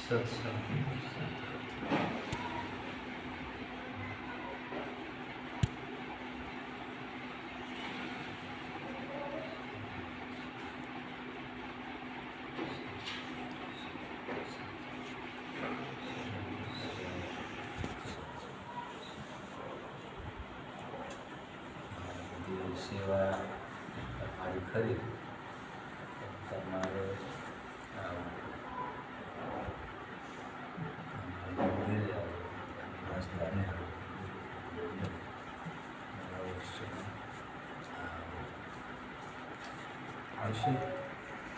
સત્સંગ સેવા તમારી ખરી તમારે મંદિરે રસ્તાને આવશે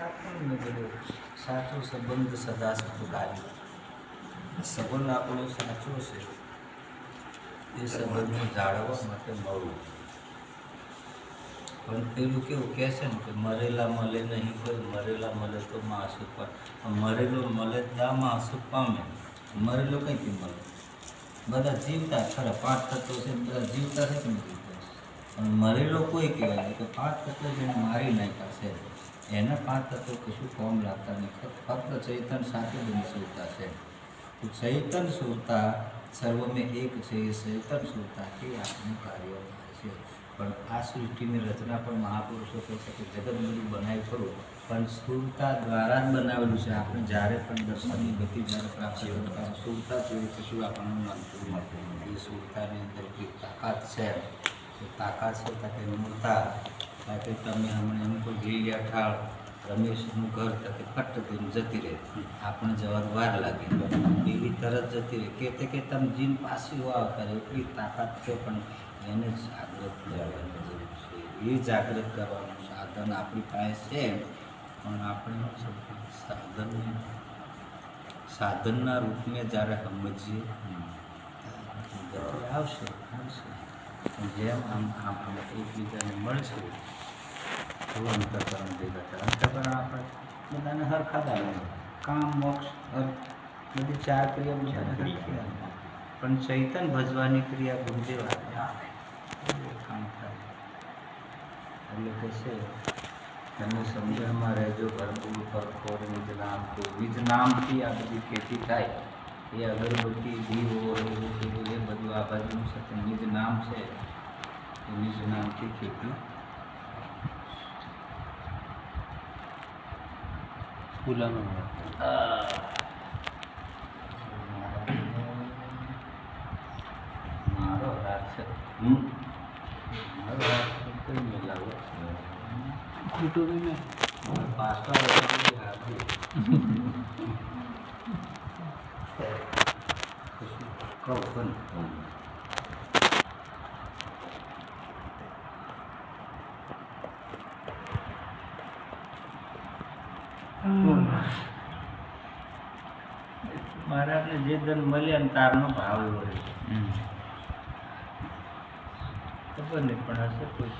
આપણને બધું સાચો સંબંધ સદા સુખાય. સંબંધ આપણો સાચો છે એ સંબંધને જાળવવા માટે મળવું. પણ પેલું કેવું કહે છે ને કે મરેલા મળે નહીં કોઈ, મરેલા મળે તો માસુ પણ મરેલો મળે ત્યાં માસુ પામે. મરેલો કંઈથી મળે? બધા જીવતા ખરા, 5 તત્વો છે બધા જીવતા છે કે નહીં જીવતા? પણ મરેલો કોઈ કહેવાય કે 5 તત્વો જેને મારી નાખ્યા છે એના 5 તત્વો કશું કોમ લાગતા નહીં. ફક્ત ચૈતન સાથે બની સુરતા છે. તો ચૈતન સુરતા સર્વમે એક છે. એ ચૈતન સુરતાથી આપણું કાર્ય છે. પણ આ સૃષ્ટિની રચના પણ મહાપુરુષો કહે છે કે જગતબંધુ બનાવી ખરું, પણ સુરતા દ્વારા જ બનાવેલું છે. આપણે જ્યારે પણ દર્શનની ગતિ જ્યારે પ્રાપ્ત કરતા સુરતા જોઈએ તો શું આપણને મળતું નથી. એ સુરતાની અંદર એક તાકાત છે. એ તાકાત છે તાકે મૂળતા તાકે તમે હમણાં એમ કોઈ ગીલિયા ઠાળ રમેશનું ઘર તાકે ફટ દઈને જતી રહે, આપણે જવા વાર લાગે એવી તરત જતી રહે કે તમે જીન પાછી વાવ કરે એટલી તાકાત છે. પણ એને જાગૃત કરવાની જરૂર છે. એ જાગૃત કરવાનું સાધન આપણી પાસે છે. પણ આપણે સાધનના રૂપમાં જ્યારે સમજીએ ગતિ આવશે. જેમ આમ એકબીજાને મળશે તો અંતઃકરણ ભેગા થાય. અંતઃકરણ આપણે બધાને હરખા દાવે. કામ મોક્ષ બધી 4 ક્રિયા બધાને હરખી આવે. પણ ચૈતન ભજવાની ક્રિયા ગુરુદેવ કામ થાય. એટલે કે છે તમે સમજણમાં રહેજો. ભરપૂર પરખોર નિજ નામથી. નિજ નામથી આ બધી ખેતી થાય. એ અગરબત્તી દીવો એ બધું આ બાજુનું છે તે નિજ નામ છે. એ નિજ નામથી ખેતી મારો હાથ છે. મારો હાથ કઈ મિલાવો પાછળ કહું પણ મારે આપણે જે ધન મળ્યા ને તારનો ભાવ એવો રહે. ખબર નહીં પણ હશે કોઈ